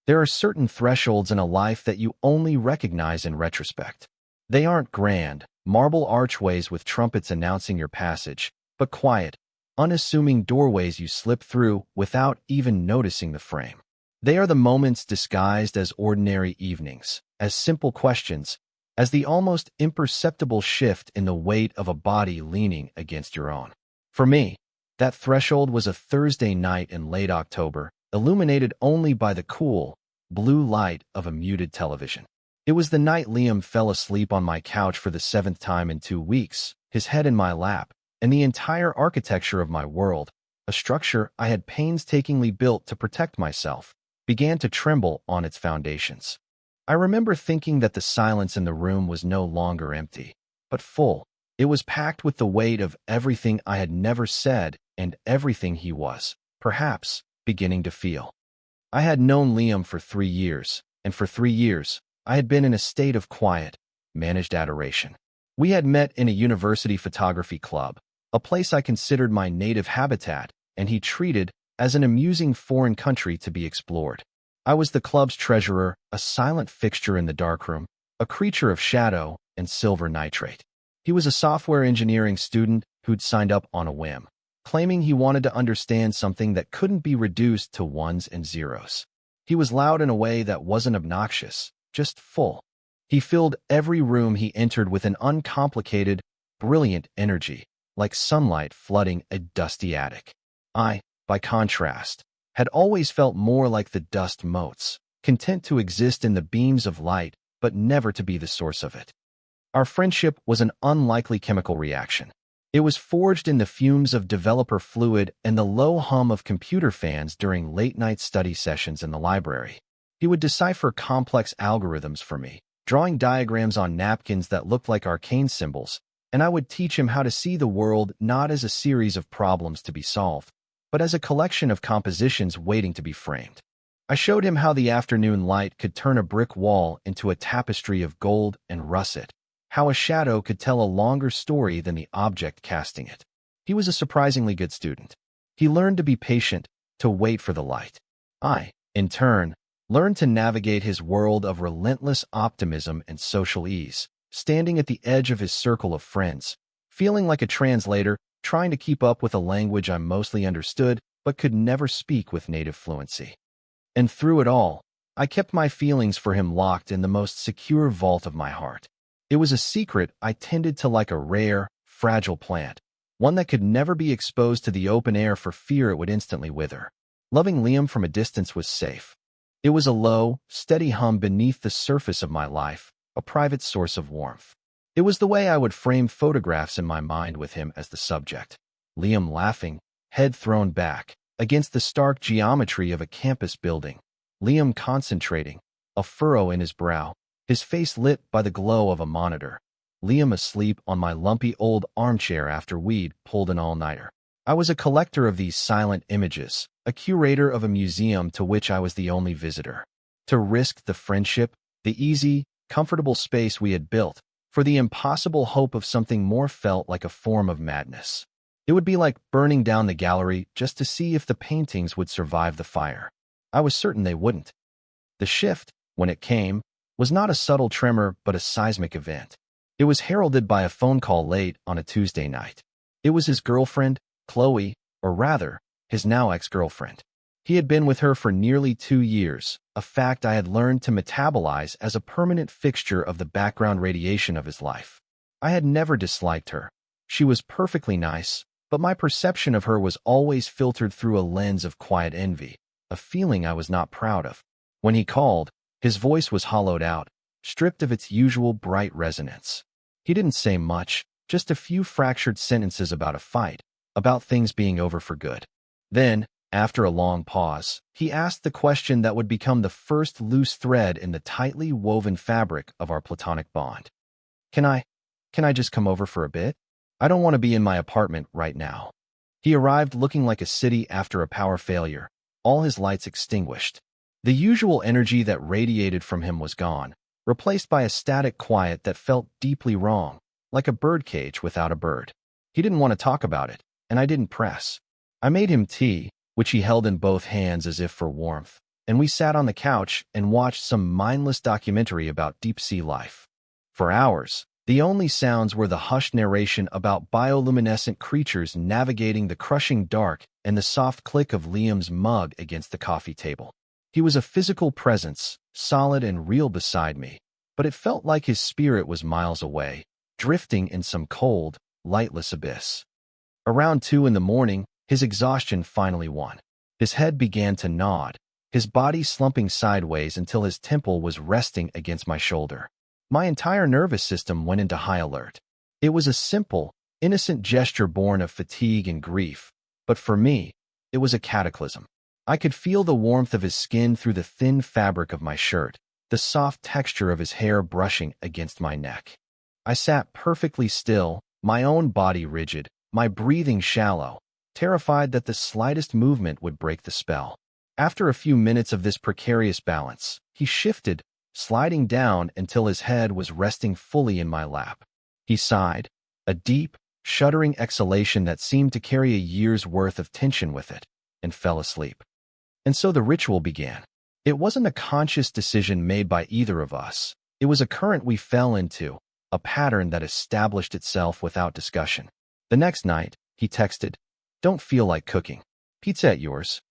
There are certain thresholds in a life that you only recognize in retrospect. They aren't grand, marble archways with trumpets announcing your passage, but quiet, unassuming doorways you slip through without even noticing the frame. They are the moments disguised as ordinary evenings, as simple questions, as the almost imperceptible shift in the weight of a body leaning against your own. For me, that threshold was a Thursday night in late October, illuminated only by the cool, blue light of a muted television. It was the night Liam fell asleep on my couch for the 7th time in 2 weeks, his head in my lap, and the entire architecture of my world, a structure I had painstakingly built to protect myself, began to tremble on its foundations. I remember thinking that the silence in the room was no longer empty, but full. It was packed with the weight of everything I had never said and everything he was, perhaps, beginning to feel. I had known Liam for 3 years, and for 3 years, I had been in a state of quiet, managed adoration. We had met in a university photography club, a place I considered my native habitat, and he treated as an amusing foreign country to be explored. I was the club's treasurer, a silent fixture in the darkroom, a creature of shadow and silver nitrate. He was a software engineering student who'd signed up on a whim, claiming he wanted to understand something that couldn't be reduced to ones and zeros. He was loud in a way that wasn't obnoxious, just full. He filled every room he entered with an uncomplicated, brilliant energy, like sunlight flooding a dusty attic. I, by contrast, had always felt more like the dust motes, content to exist in the beams of light, but never to be the source of it. Our friendship was an unlikely chemical reaction. It was forged in the fumes of developer fluid and the low hum of computer fans during late-night study sessions in the library. He would decipher complex algorithms for me, drawing diagrams on napkins that looked like arcane symbols, and I would teach him how to see the world not as a series of problems to be solved, but as a collection of compositions waiting to be framed. I showed him how the afternoon light could turn a brick wall into a tapestry of gold and russet, how a shadow could tell a longer story than the object casting it. He was a surprisingly good student. He learned to be patient, to wait for the light. I, in turn, learned to navigate his world of relentless optimism and social ease, standing at the edge of his circle of friends, feeling like a translator, trying to keep up with a language I mostly understood but could never speak with native fluency. And through it all, I kept my feelings for him locked in the most secure vault of my heart. It was a secret I tended to like a rare, fragile plant, one that could never be exposed to the open air for fear it would instantly wither. Loving Liam from a distance was safe. It was a low, steady hum beneath the surface of my life, a private source of warmth. It was the way I would frame photographs in my mind with him as the subject. Liam laughing, head thrown back, against the stark geometry of a campus building. Liam concentrating, a furrow in his brow, his face lit by the glow of a monitor. Liam asleep on my lumpy old armchair after we'd pulled an all-nighter. I was a collector of these silent images, a curator of a museum to which I was the only visitor. To risk the friendship, the easy, comfortable space we had built, for the impossible hope of something more felt like a form of madness. It would be like burning down the gallery just to see if the paintings would survive the fire. I was certain they wouldn't. The shift, when it came, was not a subtle tremor but a seismic event. It was heralded by a phone call late on a Tuesday night. It was his girlfriend, Chloe, or rather, his now ex-girlfriend. He had been with her for nearly 2 years, a fact I had learned to metabolize as a permanent fixture of the background radiation of his life. I had never disliked her. She was perfectly nice, but my perception of her was always filtered through a lens of quiet envy, a feeling I was not proud of. When he called, his voice was hollowed out, stripped of its usual bright resonance. He didn't say much, just a few fractured sentences about a fight, about things being over for good. Then, after a long pause, he asked the question that would become the first loose thread in the tightly woven fabric of our platonic bond. Can I just come over for a bit? I don't want to be in my apartment right now. He arrived looking like a city after a power failure, all his lights extinguished. The usual energy that radiated from him was gone, replaced by a static quiet that felt deeply wrong, like a birdcage without a bird. He didn't want to talk about it, and I didn't press. I made him tea, which he held in both hands as if for warmth, and we sat on the couch and watched some mindless documentary about deep-sea life. For hours, the only sounds were the hushed narration about bioluminescent creatures navigating the crushing dark and the soft click of Liam's mug against the coffee table. He was a physical presence, solid and real beside me, but it felt like his spirit was miles away, drifting in some cold, lightless abyss. Around 2 in the morning, his exhaustion finally won. His head began to nod, his body slumping sideways until his temple was resting against my shoulder. My entire nervous system went into high alert. It was a simple, innocent gesture born of fatigue and grief, but for me, it was a cataclysm. I could feel the warmth of his skin through the thin fabric of my shirt, the soft texture of his hair brushing against my neck. I sat perfectly still, my own body rigid, my breathing shallow, terrified that the slightest movement would break the spell. After a few minutes of this precarious balance, he shifted, sliding down until his head was resting fully in my lap. He sighed, a deep, shuddering exhalation that seemed to carry a year's worth of tension with it, and fell asleep. And so the ritual began. It wasn't a conscious decision made by either of us. It was a current we fell into, a pattern that established itself without discussion. The next night, he texted, "Don't feel like cooking. Pizza at yours."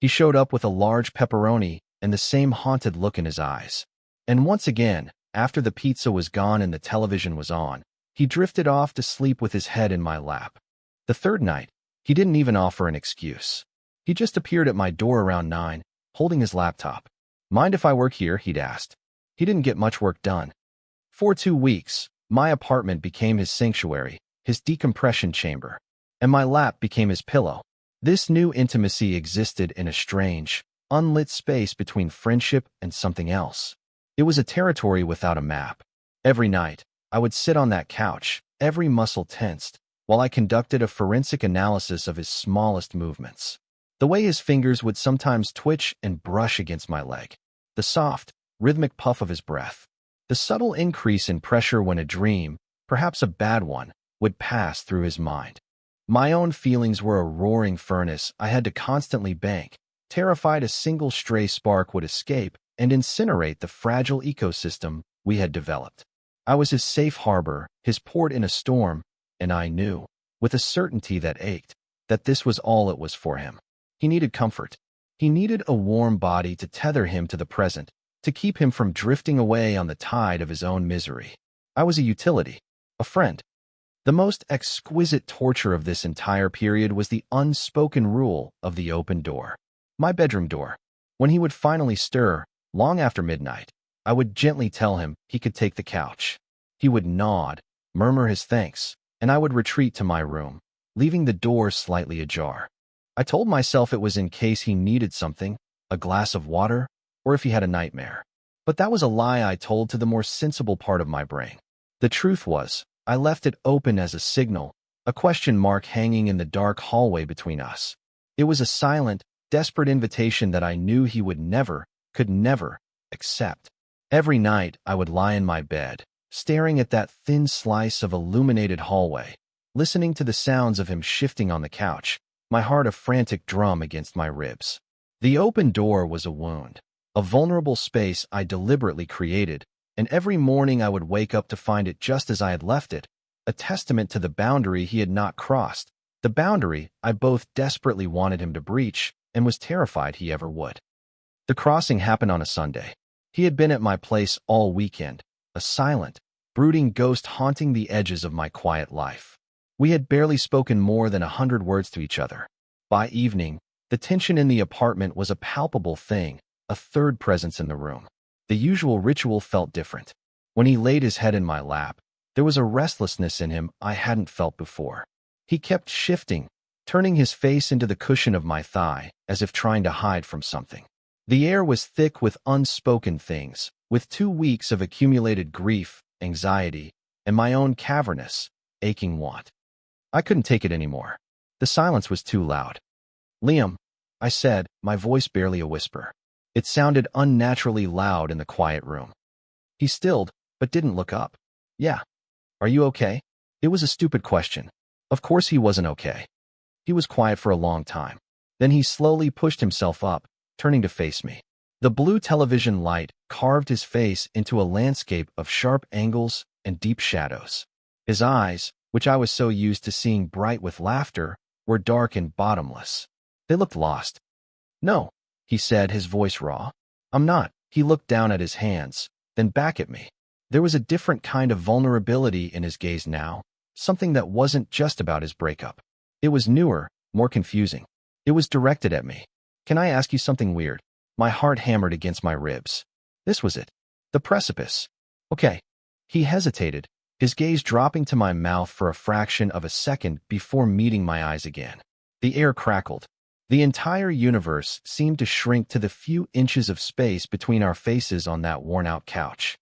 He showed up with a large pepperoni and the same haunted look in his eyes. And once again, after the pizza was gone and the television was on, he drifted off to sleep with his head in my lap. The third night, he didn't even offer an excuse. He just appeared at my door around 9, holding his laptop. "Mind if I work here?" he'd asked. He didn't get much work done. For 2 weeks, my apartment became his sanctuary, his decompression chamber, and my lap became his pillow. This new intimacy existed in a strange, unlit space between friendship and something else. It was a territory without a map. Every night, I would sit on that couch, every muscle tensed, while I conducted a forensic analysis of his smallest movements. The way his fingers would sometimes twitch and brush against my leg, the soft, rhythmic puff of his breath, the subtle increase in pressure when a dream, perhaps a bad one, would pass through his mind. My own feelings were a roaring furnace I had to constantly bank, terrified a single stray spark would escape and incinerate the fragile ecosystem we had developed. I was his safe harbor, his port in a storm, and I knew, with a certainty that ached, that this was all it was for him. He needed comfort. He needed a warm body to tether him to the present, to keep him from drifting away on the tide of his own misery. I was a utility, a friend. The most exquisite torture of this entire period was the unspoken rule of the open door. My bedroom door. When he would finally stir, long after midnight, I would gently tell him he could take the couch. He would nod, murmur his thanks, and I would retreat to my room, leaving the door slightly ajar. I told myself it was in case he needed something, a glass of water, or if he had a nightmare. But that was a lie I told to the more sensible part of my brain. The truth was, I left it open as a signal, a question mark hanging in the dark hallway between us. It was a silent, desperate invitation that I knew he would never, could never, accept. Every night I would lie in my bed, staring at that thin slice of illuminated hallway, listening to the sounds of him shifting on the couch, my heart a frantic drum against my ribs. The open door was a wound, a vulnerable space I deliberately created, and every morning I would wake up to find it just as I had left it, a testament to the boundary he had not crossed, the boundary I both desperately wanted him to breach and was terrified he ever would. The crossing happened on a Sunday. He had been at my place all weekend, a silent, brooding ghost haunting the edges of my quiet life. We had barely spoken more than 100 words to each other. By evening, the tension in the apartment was a palpable thing, a third presence in the room. The usual ritual felt different. When he laid his head in my lap, there was a restlessness in him I hadn't felt before. He kept shifting, turning his face into the cushion of my thigh, as if trying to hide from something. The air was thick with unspoken things, with 2 weeks of accumulated grief, anxiety, and my own cavernous, aching want. I couldn't take it anymore. The silence was too loud. "Liam," I said, my voice barely a whisper. It sounded unnaturally loud in the quiet room. He stilled, but didn't look up. "Yeah. Are you okay?" It was a stupid question. Of course he wasn't okay. He was quiet for a long time. Then he slowly pushed himself up, turning to face me. The blue television light carved his face into a landscape of sharp angles and deep shadows. His eyes, which I was so used to seeing bright with laughter, were dark and bottomless. They looked lost. "No," he said, his voice raw. "I'm not." He looked down at his hands, then back at me. There was a different kind of vulnerability in his gaze now, something that wasn't just about his breakup. It was newer, more confusing. It was directed at me. "Can I ask you something weird?" My heart hammered against my ribs. This was it. The precipice. "Okay." He hesitated, his gaze dropping to my mouth for a fraction of a second before meeting my eyes again. The air crackled. The entire universe seemed to shrink to the few inches of space between our faces on that worn-out couch.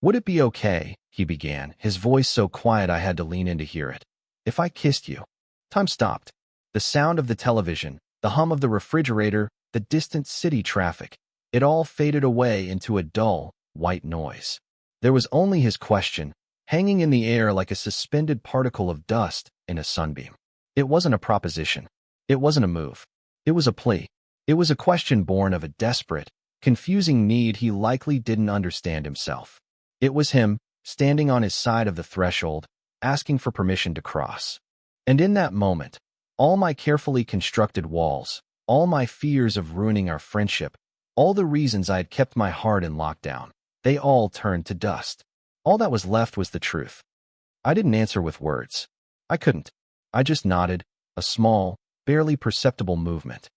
"Would it be okay," he began, his voice so quiet I had to lean in to hear it, "if I kissed you?" Time stopped. The sound of the television, the hum of the refrigerator, the distant city traffic, it all faded away into a dull, white noise. There was only his question, hanging in the air like a suspended particle of dust in a sunbeam. It wasn't a proposition. It wasn't a move. It was a plea. It was a question born of a desperate, confusing need he likely didn't understand himself. It was him, standing on his side of the threshold, asking for permission to cross. And in that moment, all my carefully constructed walls, all my fears of ruining our friendship, all the reasons I had kept my heart in lockdown, they all turned to dust. All that was left was the truth. I didn't answer with words. I couldn't. I just nodded, a small, barely perceptible movement.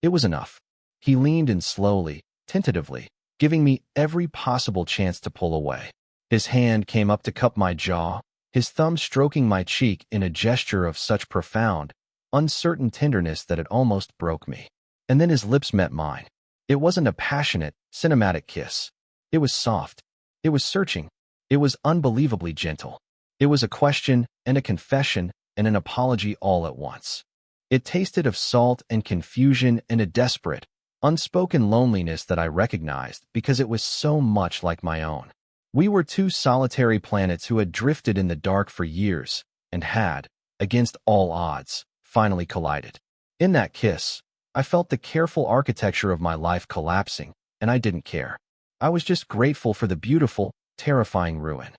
It was enough. He leaned in slowly, tentatively, giving me every possible chance to pull away. His hand came up to cup my jaw, his thumb stroking my cheek in a gesture of such profound, uncertain tenderness that it almost broke me. And then his lips met mine. It wasn't a passionate, cinematic kiss. It was soft. It was searching. It was unbelievably gentle. It was a question and a confession and an apology all at once. It tasted of salt and confusion and a desperate, unspoken loneliness that I recognized because it was so much like my own. We were two solitary planets who had drifted in the dark for years and had, against all odds, finally collided. In that kiss, I felt the careful architecture of my life collapsing, and I didn't care. I was just grateful for the beautiful, terrifying ruin.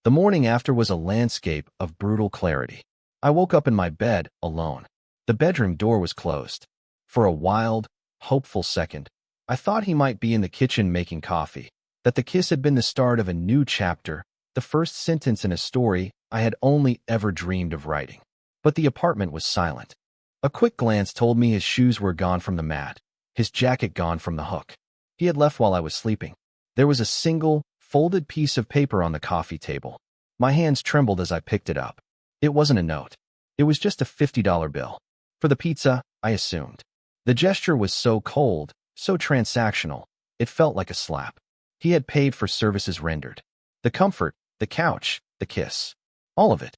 The morning after was a landscape of brutal clarity. I woke up in my bed, alone. The bedroom door was closed. For a wild, hopeful second, I thought he might be in the kitchen making coffee, that the kiss had been the start of a new chapter, the first sentence in a story I had only ever dreamed of writing. But the apartment was silent. A quick glance told me his shoes were gone from the mat, his jacket gone from the hook. He had left while I was sleeping. There was a single, folded piece of paper on the coffee table. My hands trembled as I picked it up. It wasn't a note. It was just a $50 bill. For the pizza, I assumed. The gesture was so cold, so transactional, it felt like a slap. He had paid for services rendered. The comfort, the couch, the kiss. All of it.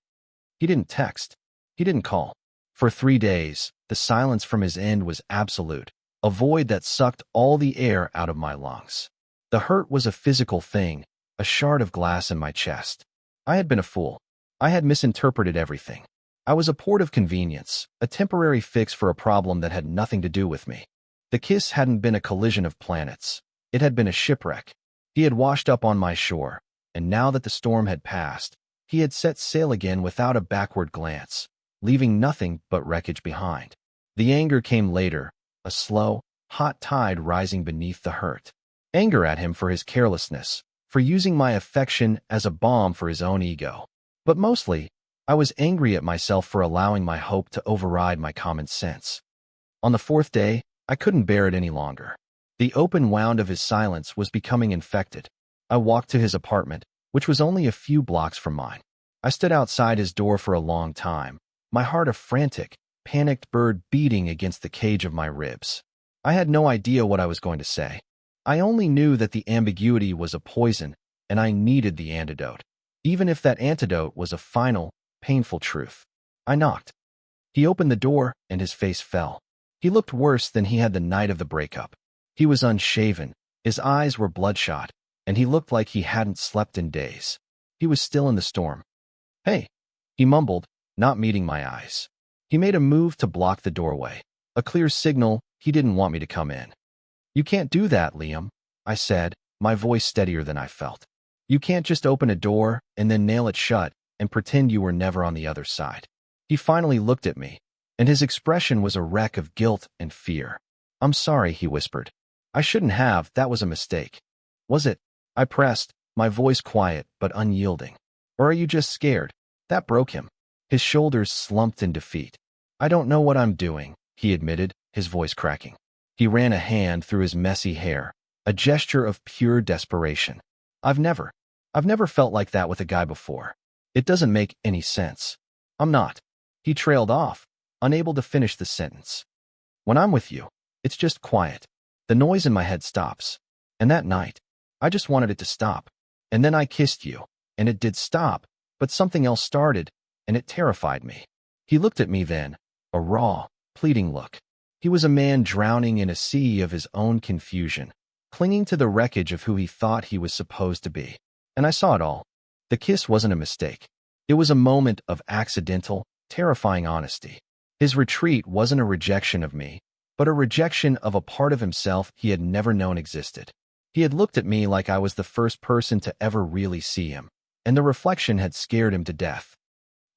He didn't text. He didn't call. For 3 days, the silence from his end was absolute, a void that sucked all the air out of my lungs. The hurt was a physical thing, a shard of glass in my chest. I had been a fool. I had misinterpreted everything. I was a port of convenience, a temporary fix for a problem that had nothing to do with me. The kiss hadn't been a collision of planets. It had been a shipwreck. He had washed up on my shore, and now that the storm had passed, he had set sail again without a backward glance, leaving nothing but wreckage behind. The anger came later, a slow, hot tide rising beneath the hurt. Anger at him for his carelessness, for using my affection as a balm for his own ego. But mostly, I was angry at myself for allowing my hope to override my common sense. On the 4th day, I couldn't bear it any longer. The open wound of his silence was becoming infected. I walked to his apartment, which was only a few blocks from mine. I stood outside his door for a long time, my heart a frantic, panicked bird beating against the cage of my ribs. I had no idea what I was going to say. I only knew that the ambiguity was a poison, and I needed the antidote, even if that antidote was a final, painful truth. I knocked. He opened the door, and his face fell. He looked worse than he had the night of the breakup. He was unshaven, his eyes were bloodshot, and he looked like he hadn't slept in days. He was still in the storm. "Hey," he mumbled, not meeting my eyes. He made a move to block the doorway, a clear signal he didn't want me to come in. You can't do that, Liam, I said, my voice steadier than I felt. You can't just open a door and then nail it shut and pretend you were never on the other side. He finally looked at me, and his expression was a wreck of guilt and fear. I'm sorry, he whispered. I shouldn't have, that was a mistake. Was it? I pressed, my voice quiet but unyielding. Or are you just scared? That broke him. His shoulders slumped in defeat. I don't know what I'm doing, he admitted, his voice cracking. He ran a hand through his messy hair, a gesture of pure desperation. I've never felt like that with a guy before. It doesn't make any sense. I'm not. He trailed off, unable to finish the sentence. When I'm with you, it's just quiet. The noise in my head stops. And that night, I just wanted it to stop. And then I kissed you, and it did stop, but something else started, and it terrified me. He looked at me then, a raw, pleading look. He was a man drowning in a sea of his own confusion, clinging to the wreckage of who he thought he was supposed to be. And I saw it all. The kiss wasn't a mistake. It was a moment of accidental, terrifying honesty. His retreat wasn't a rejection of me, but a rejection of a part of himself he had never known existed. He had looked at me like I was the first person to ever really see him, and the reflection had scared him to death.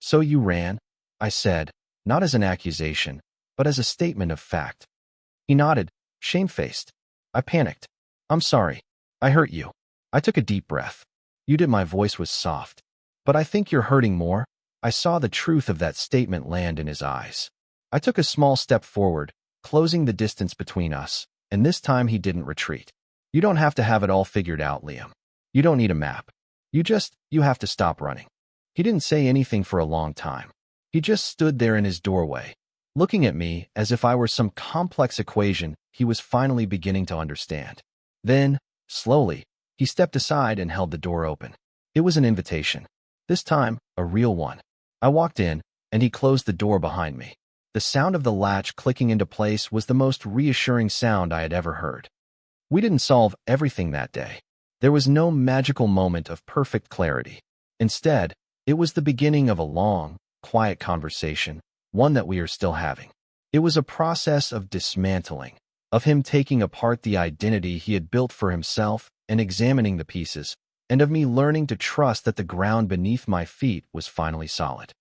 So you ran, I said, not as an accusation, but as a statement of fact. He nodded, shamefaced. I panicked. I'm sorry. I hurt you. I took a deep breath. You did. My voice was soft. But I think you're hurting more. I saw the truth of that statement land in his eyes. I took a small step forward, closing the distance between us, and this time he didn't retreat. You don't have to have it all figured out, Liam. You don't need a map. You have to stop running. He didn't say anything for a long time. He just stood there in his doorway, looking at me as if I were some complex equation he was finally beginning to understand. Then, slowly, he stepped aside and held the door open. It was an invitation. This time, a real one. I walked in, and he closed the door behind me. The sound of the latch clicking into place was the most reassuring sound I had ever heard. We didn't solve everything that day. There was no magical moment of perfect clarity. Instead, it was the beginning of a long, quiet conversation, one that we are still having. It was a process of dismantling, of him taking apart the identity he had built for himself and examining the pieces, and of me learning to trust that the ground beneath my feet was finally solid.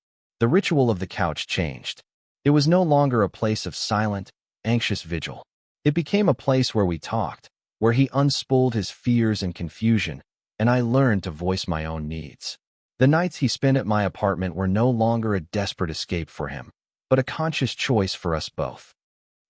The ritual of the couch changed. It was no longer a place of silent, anxious vigil. It became a place where we talked, where he unspooled his fears and confusion, and I learned to voice my own needs. The nights he spent at my apartment were no longer a desperate escape for him, but a conscious choice for us both.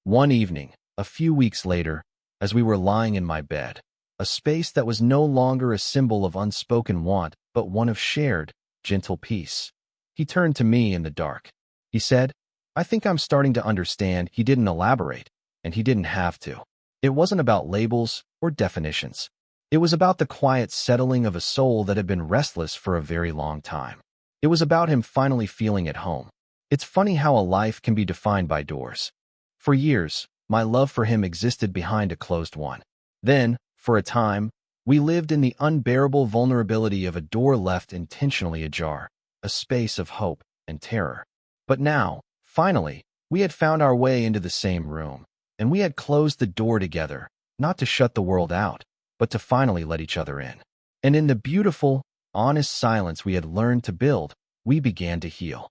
One evening, a few weeks later, as we were lying in my bed, a space that was no longer a symbol of unspoken want, but one of shared, gentle peace, he turned to me in the dark. He said, I think I'm starting to understand. He didn't elaborate, and he didn't have to. It wasn't about labels or definitions. It was about the quiet settling of a soul that had been restless for a very long time. It was about him finally feeling at home. It's funny how a life can be defined by doors. For years, my love for him existed behind a closed one. Then, for a time, we lived in the unbearable vulnerability of a door left intentionally ajar, a space of hope and terror. But now, finally, we had found our way into the same room, and we had closed the door together, not to shut the world out, but to finally let each other in. And in the beautiful, honest silence we had learned to build, we began to heal.